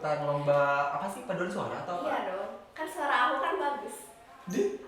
ikutan lomba apa sih, paduan suara atau apa? Iya dong, kan suara aku kan bagus.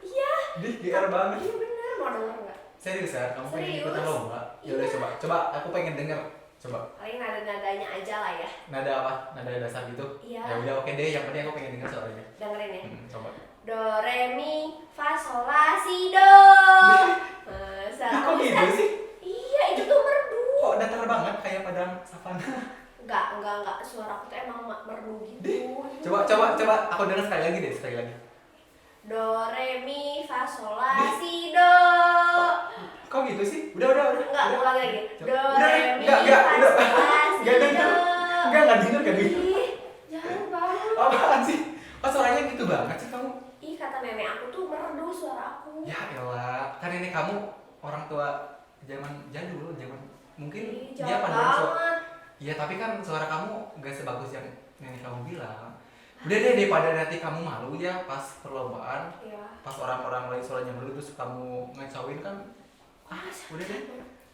Iya. GR banget. Iya bener, mau denger nggak? Serius ya, kamu pengen Serius. ikutan lomba? Ya udah Iya. coba aku pengen denger. Coba. Paling nada-nadanya aja lah ya. Nada apa? Nada dasar gitu? Iya. Ya udah oke deh, yang penting aku pengen denger suaranya. Dengerin ya. Coba. Do re mi fa sol la si do. Nah, kok gitu sih? Iya, itu tuh merdu. Kok datar banget kayak padang savana? Enggak. Suara aku tuh emang merdu gitu. Coba aku denger sekali lagi deh, sekali lagi. Do re mi fa sol la si do. Kok gitu sih? Udah. Enggak, ulang lagi. Do Udah, re mi enggak, fa udah. sol la si Enggak do. denger. Enggak denger. Ih, jangan banget. Apaan sih? Oh suaranya gitu banget sih kamu? Ih, kata nenek aku tuh merdu suara aku. Ya elah, kan ini kamu orang tua zaman jadul, zaman mungkin Ih, dia jahat paduan suara. banget. Iya tapi kan suara kamu gak sebagus yang nenek kamu bilang. Udah deh daripada nanti kamu malu ya pas perlombaan, Iya. pas orang-orang lain suaranya merdu terus kamu ngecawin kan. Udah deh.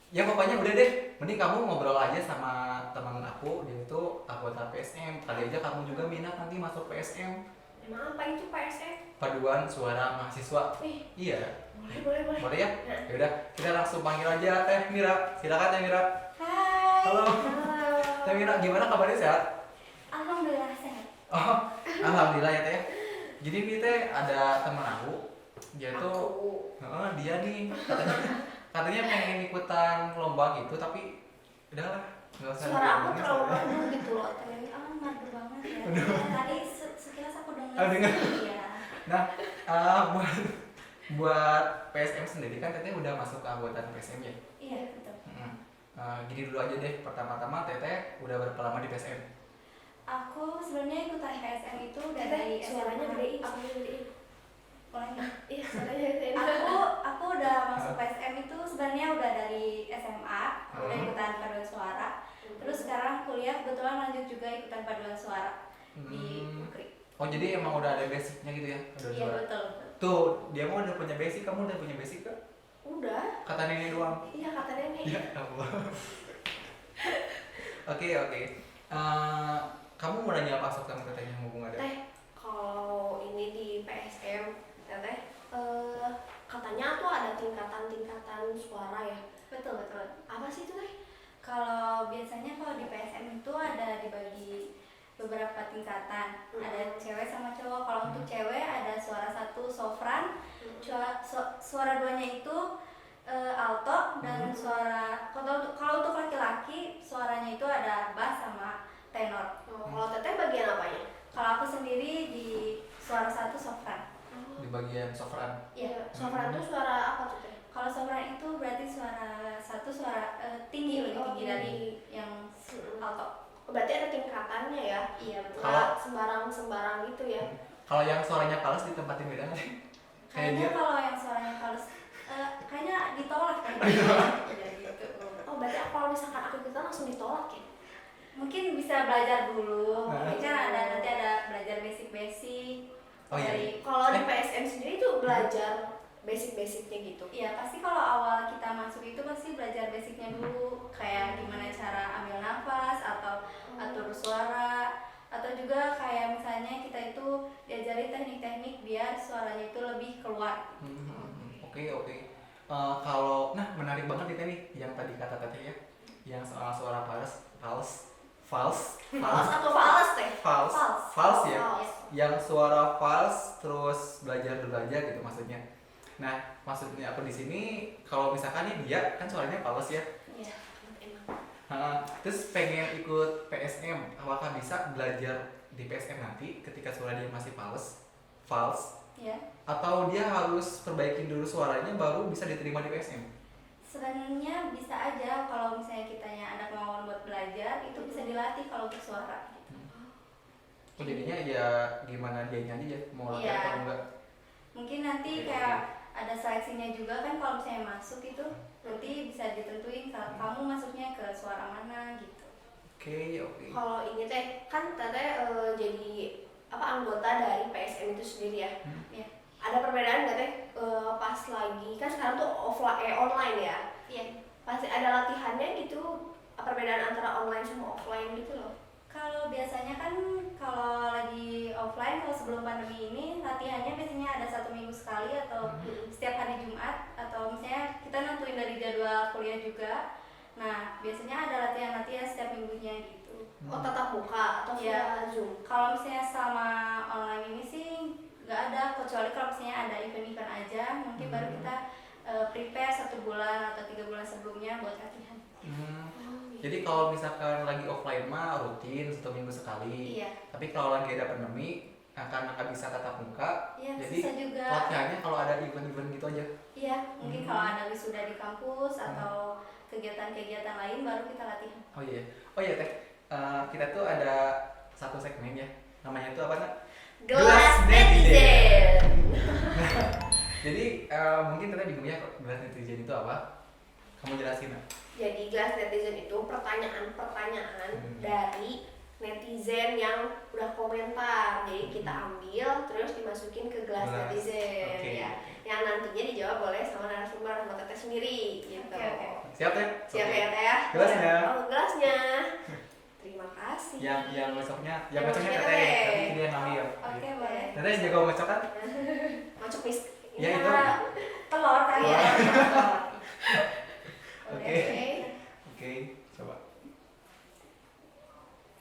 Ya pokoknya udah deh, mending kamu ngobrol aja sama teman aku, dia itu anggota PSM. Kali aja kamu juga minat nanti masuk PSM. Emang apa itu PSM? Paduan suara mahasiswa. Ih, Iya. boleh. Boleh ya? Ya udah, kita langsung panggil aja Teh Mira. Silakan Teh Mira. Hai. Halo. Teh Mira, gimana kabarnya, sehat? Alhamdulillah sehat. Oh, alhamdulillah ya Teh. Jadi nih Teh ada teman aku, dia tuh, dia nih katanya pengen ikutan lomba gitu, tapi udahlah, nggak usah. Suara aku diomongin terlalu soalnya. merdu gitu loh. Merdu banget ya. Tadi sekilas aku dengar. Oh, dengar. Iya. Nah, buat PSM sendiri kan Teteh udah masuk ke anggota PSM ya? Iya, betul. Gini dulu aja deh, pertama-tama Teteh udah berapa lama di PSM? Aku sebenarnya ikutan PSM itu udah Teh, dari suaranya SMA. gedein. Mulai. Iya, suaranya gedein. Aku udah masuk PSM itu sebenarnya udah dari SMA, udah ikutan paduan suara. Terus sekarang kuliah kebetulan lanjut juga ikutan paduan suara di UKRI. Oh jadi emang udah ada basicnya gitu ya? Paduan Iya, suara? betul. Tuh, dia mau udah punya basic, kamu udah punya basic gak? Udah. Kata nenek doang. Iya, kata nenek. Ya Allah. Oke. Kamu mau nanya apa soal katanya mumpung ada? Teh, kalau ini di PSM, Teh, katanya tuh ada tingkatan suara ya. Betul. Apa sih itu, Teh? Kalau biasanya kalau di PSM itu ada dibagi beberapa tingkatan. Ada cewek sama cowok. Kalau untuk cewek ada suara 1 sopran, suara 2-nya itu alto, dan suara kalau untuk laki-laki suaranya itu ada bass sama tenor. Kalau Teteh bagian apanya? Kalau aku sendiri di suara 1 sopran. Di bagian sopran. Iya. Sopran tuh suara apa tuh, Teh? Kalau sopran itu berarti suara 1 suara tinggi, lebih tinggi dari yang alto. Berarti ada tingkatannya ya? Iya, betul. Nggak sembarang gitu ya? Kalau yang suaranya fals ditempatin beda nggak sih? Kayak Kayaknya dia. kalau yang suaranya halus kayaknya ditolak kayaknya. Ya gitu. Oh, berarti kalau misalkan aku ikutan langsung ditolak ya? Mungkin bisa belajar dulu. Nah. Mungkin kan nanti ada belajar basic-basic. Oh iya. dari Kalau di PSM sendiri tuh belajar basic-basicnya gitu? Iya, pasti kalau awal kita masuk itu pasti belajar basicnya dulu, kayak gimana cara ambil nafas atau atur suara, atau juga kayak misalnya kita itu diajari teknik-teknik biar suaranya itu lebih keluar. Oke. Kalau menarik banget itu nih yang tadi kata Teteh ya, yang soal suara fals Atau fals, Teh? fals ya, Fals. yang suara fals terus belajar gitu maksudnya. Nah maksudnya aku di sini kalau misalkan nih dia kan suaranya fals ya, Iya. terus pengen ikut PSM, apakah bisa belajar di PSM nanti ketika suara dia masih fals, Iya. atau dia harus perbaikin dulu suaranya baru bisa diterima di PSM? Sebenarnya bisa aja kalau misalnya kitanya ada kemauan buat belajar, itu bisa dilatih kalau untuk suara gitu. Oh jadinya ya gimana dia nyanyi ya, mau latihan Iya. atau enggak? Mungkin nanti kayak ada seleksinya juga kan, kalau misalnya masuk itu nanti bisa ditentuin kalau kamu masuknya ke suara mana gitu. Oke. Kalau ini Teh, kan Teteh jadi anggota dari PSM itu sendiri ya? Iya. Ada perbedaan nggak Teh pas lagi, kan sekarang tuh online ya? Iya. Pasti ada latihannya gitu, perbedaan antara online sama offline gitu loh? Kalau biasanya kan kalau lagi offline, kalau sebelum pandemi ini latihannya biasanya ada 1 minggu sekali atau setiap hari Jumat, atau misalnya kita nentuin dari jadwal kuliah juga. Nah biasanya ada latihan-latihan setiap minggunya gitu. Oh tatap muka atau via Iya. Zoom? Kalau misalnya selama online ini sih nggak ada, kecuali kalau misalnya ada event-event aja, mungkin baru kita prepare 1 bulan atau 3 bulan sebelumnya buat latihan. Jadi kalau misalkan lagi offline mah rutin 1 minggu sekali. Iya. Tapi kalau lagi ada pandemi karena nggak bisa tatap muka, Iya, jadi susah juga. latihannya kalau ada event-event gitu aja. Iya, mungkin kalau ada wisuda di kampus atau kegiatan-kegiatan lain baru kita latihan. Oh iya Teh. Kita tuh ada satu segmen ya. Namanya tuh apa nak? Gelas netizen. Jadi mungkin Teteh bingung ya gelas netizen itu apa? Kamu jelasin nak? Jadi gelas netizen itu pertanyaan-pertanyaan dari netizen yang udah komentar. Jadi kita ambil terus dimasukin ke gelas netizen ya. Yang nantinya dijawab boleh sama narasumber sama Teteh sendiri gitu. Oke. Siap Teh? Siap ya Teh ya? Gelasnya. Oh, gelasnya. Terima kasih. Yang besoknya Yang Teteh, besoknya tapi Teteh. dia yang ngambil. Oke, boleh. Teteh jago ngocok kan? Masuk mis. Ya, itu. Telur kan ya. Oke, coba.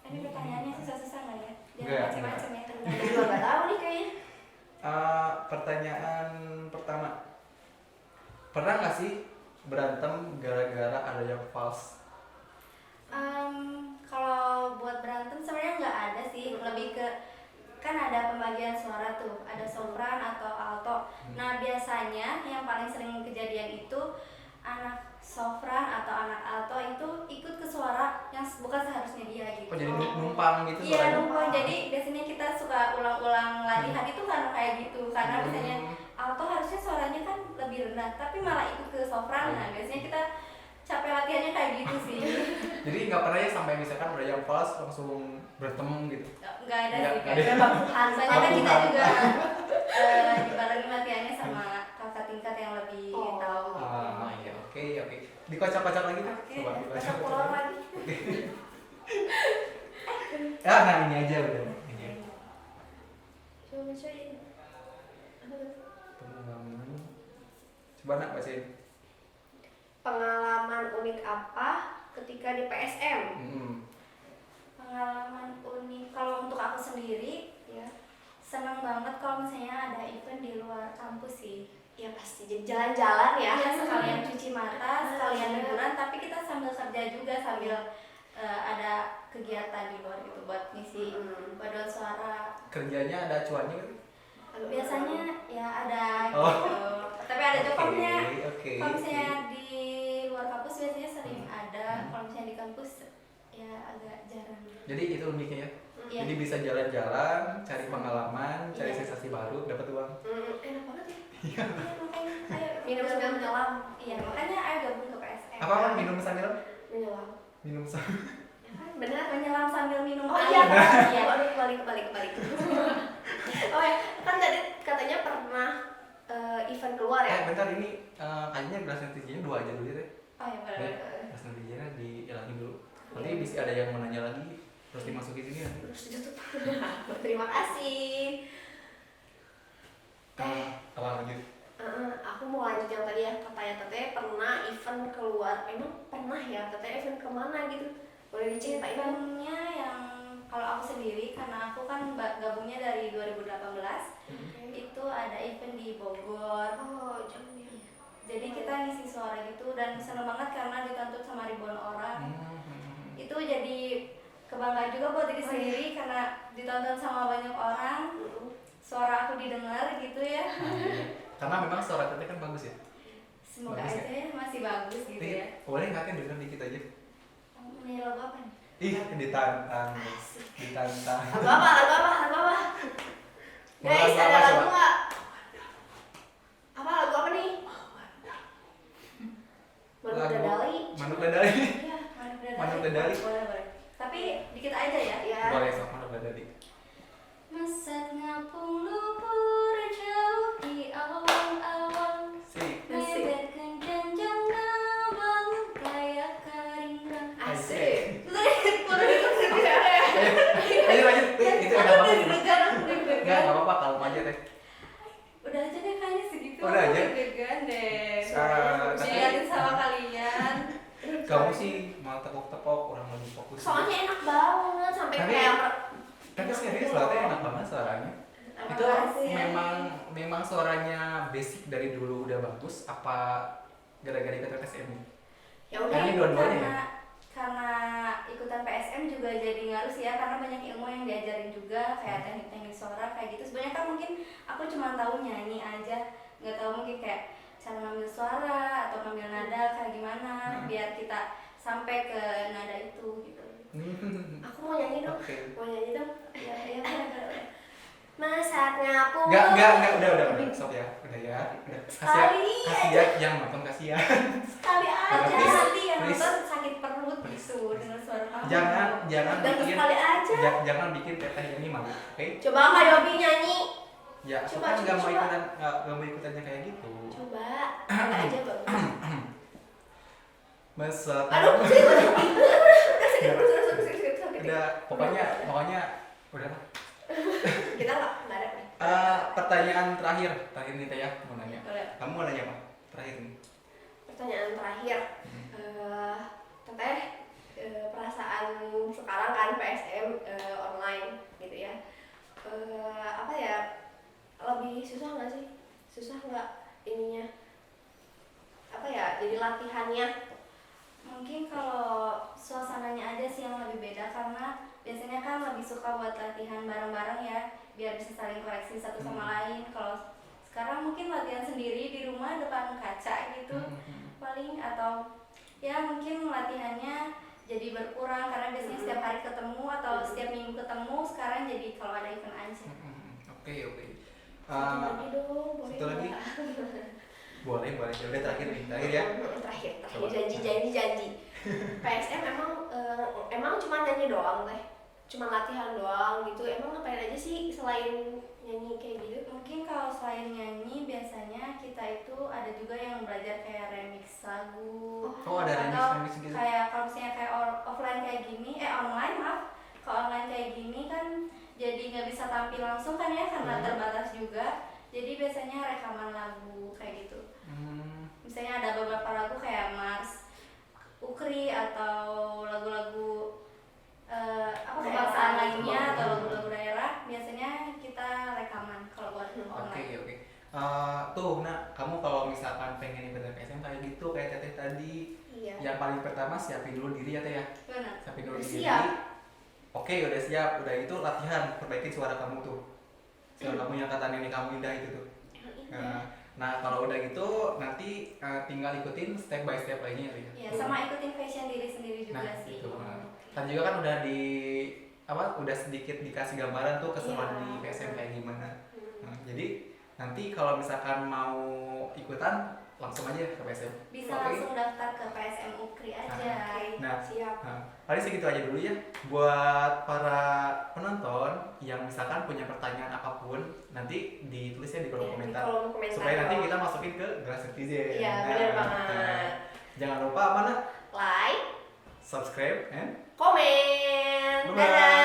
Ini pertanyaannya susah-susah nggak ya? Jangan Enggak, macam-macam ya. Aku juga nggak tahu nih kayaknya. Pertanyaan pertama, pernah nggak sih berantem gara-gara ada yang false? Kalau buat berantem sebenarnya nggak ada sih, lebih ke kan ada pembagian suara tuh, ada sopran atau alto. Nah biasanya yang paling sering kejadian itu anak sopran atau anak alto itu ikut ke suara yang bukan seharusnya dia gitu. Oh jadi numpang gitu? Iya suaranya? numpang, jadi biasanya kita suka ulang-ulang latihan itu karena kayak gitu, karena biasanya alto harusnya suaranya kan lebih rendah, tapi malah ikut ke sopran. Nah biasanya kita capek latihannya kayak gitu sih. Jadi nggak pernah ya sampai misalkan ada yang false langsung berantem gitu? Nggak ada Nggak sih, ada. kayak bakuhan. Soalnya kan kita Bakuhan. juga dibarengin latihannya sama kakak tingkat yang lebih tahu. Iya, oke. Dikocok-kocok lagi kan? Oke, Coba Masuk dikocok. pulau lagi. Nah ini aja udah. Ini. Coba bacain. Pengalaman. Coba nak bacain. Pengalaman unik apa ketika di PSM? Pengalaman unik kalau untuk aku sendiri ya senang banget kalau misalnya ada event di luar kampus sih. Ya pasti jadi jalan-jalan ya. Ya sekalian cuci mata, sekalian liburan, tapi kita sambil kerja juga, sambil ada kegiatan di luar gitu buat ngisi paduan suara. Kerjanya ada cuannya kan? Biasanya ya ada Oh. gitu, tapi ada jobnya. Oke. Kalau misalnya di luar kampus biasanya sering ada, kalau misalnya di kampus ya agak jarang. Jadi itu uniknya ya. Iya. Jadi bisa jalan-jalan, cari pengalaman, cari Iya. sensasi baru, dapat uang. Enak banget ya. Iya, makanya ayo Minum sambil menyelam. Iya, makanya ayo gabung ke PSM. Apa minum sambil? Menyelam. Minum sambil. Ya kan benar. Menyelam sambil minum Oh air. iya, Iya. kebalik. Oh ya, kan tadi katanya pernah event keluar ya? Bentar ini kayaknya gelas netizennya 2 aja dulu deh. Oh iya benar. Gelas netizennya dihilangin dulu. Nanti bisa ada yang mau nanya lagi, terus dimasukin sini nanti. Terus ditutup. Terima kasih. Apa lanjut? Aku mau lanjut yang tadi ya, katanya Teteh pernah event keluar. Emang pernah ya Teteh event kemana gitu? Boleh diceritain? Eventnya yang kalau aku sendiri, karena aku kan gabungnya dari 2018, itu ada event di Bogor. Oh, jangan ya. Jadi kita ngisi suara gitu dan seneng banget karena ditonton sama ribuan orang. Itu jadi kebanggaan juga buat diri sendiri karena ditonton sama banyak orang. Suara aku didengar gitu ya. Karena memang suara Teteh kan bagus ya. Semoga Bagus aja ya masih bagus gitu Nih, ya. boleh nggak kan denger dikit aja? Ini lagu apa nih? Ih, ditantang. Ditantang. Lagu apa? Mau Guys, lagu ada apa, lagu coba? nggak? Lagu apa nih? Manuk Lagu Dadali. Manuk Dadali. Iya. Manuk Dadali. Boleh. Tapi dikit aja ya. Iya. Boleh sok Manuk Dadali. Mesat ngapung luhur jauh di awang-awang, Si. bebetkan janjang ngabang kayak karinggang. Asik. Lirik baru itu Ayo apa-apa kalem aja teh. Udah aja deh kayaknya segitu. Udah aja. Deg-degan deh. Tapi- Dilihatin sama kalian. Kamu sih mau tepok-tepok orang lagi fokus. Soalnya enak banget sampai Tapi- kayak Tapi serius loh teh enak banget suaranya. Itu Makasih ya. memang suaranya basic dari dulu udah bagus apa gara-gara ikut PSM? ya udah Kayaknya dua-duanya ya. Karena ikutan PSM juga jadi ngaruh sih ya, karena banyak ilmu yang diajarin juga kayak teknik-teknik suara kayak gitu. Sebenarnya kan mungkin aku cuma tahu nyanyi aja, nggak tahu mungkin kayak cara ngambil suara atau ngambil nada kayak gimana biar kita sampai ke nada itu gitu. aku mau nyanyi dong. Oke. Mau nyanyi dong. Ya boleh. Masaknya pun Enggak, udah, stop ya. Udah ya. Udah. Sekali Kasih ya yang nonton kasih ya. Sekali aja Please, nanti yang please. nonton sakit perut gitu dengan suara kamu. Jangan dan bikin sekali aja. jangan bikin teteh ini malu, oke? Coba Kak Yobi nyanyi. Ya, aku Coba, kan nggak mau coba. ikutan nggak mau ikutannya kayak gitu. Coba. Coba aja bagus. Mesat. Aduh, sih. Udah, pokoknya udah lah. Kita nggak ada nih. Pertanyaan terakhir nih Teh ya, mau nanya. Boleh. Kamu mau nanya apa? Terakhir nih. Pertanyaan terakhir. Teteh, perasaan sekarang kan PSM online gitu ya. Apa ya? Lebih susah nggak sih? Susah nggak ininya? Apa ya? Jadi latihannya. Mungkin kalau suasananya aja sih yang lebih beda, karena biasanya kan lebih suka buat latihan bareng-bareng ya, biar bisa saling koreksi satu sama lain. Kalau sekarang mungkin latihan sendiri di rumah depan kaca gitu paling, atau ya mungkin latihannya jadi berkurang karena biasanya setiap hari ketemu atau setiap minggu ketemu. Sekarang jadi kalau ada event aja. Oke. Satu lagi dong, boleh satu lagi? nggak? Boleh. Ya udah terakhir nih, terakhir ya. Terakhir Coba. janji. PSM emang cuma nyanyi doang teh, cuma latihan doang gitu. Emang ngapain aja sih selain nyanyi kayak gitu? Mungkin kalau selain nyanyi biasanya kita itu ada juga yang belajar kayak remix lagu. Oh, ada Atau remix gitu. kayak kalau misalnya kayak offline kayak gini, online maaf, kalau online kayak gini kan jadi nggak bisa tampil langsung kan ya, karena terbatas juga. Jadi biasanya rekaman lagu kayak gitu. Misalnya ada beberapa lagu kayak Mars, Ukri, atau lagu-lagu kebangsaan lainnya atau lagu-lagu daerah, biasanya kita rekaman kalau buat online. Oke. Tuh, nah kamu kalau misalkan pengen ikut PSM kayak gitu kayak Teteh tadi, Iya. yang paling pertama siapin dulu diri ya Teh ya. Benar. Siapin dulu Udah diri. siap. Oke, udah siap. Udah itu latihan, perbaikin suara kamu tuh. Suara kamu yang kata nenek kamu indah itu tuh. Nah, kalau udah gitu nanti tinggal ikutin step by step lainnya ya. Ya, sama ikutin fashion diri sendiri juga Nah, sih. gitu. Kan juga kan udah udah sedikit dikasih gambaran tuh keseruan Iya. di PSM kayak gimana. Nah, jadi nanti kalau misalkan mau ikutan langsung aja ke PSM. Bisa Oke? langsung daftar ke PSM Ukri aja. Nah. Siap. Nah, paling segitu aja dulu ya. Buat para penonton yang misalkan punya pertanyaan apapun, nanti ditulisnya di kolom Di komentar. kolom komentar. Supaya nanti kita masukin ke Gelas Netizen. Iya, benar banget. Jangan lupa apa nak? Like, Subscribe and komen. Bye-bye. Dadah.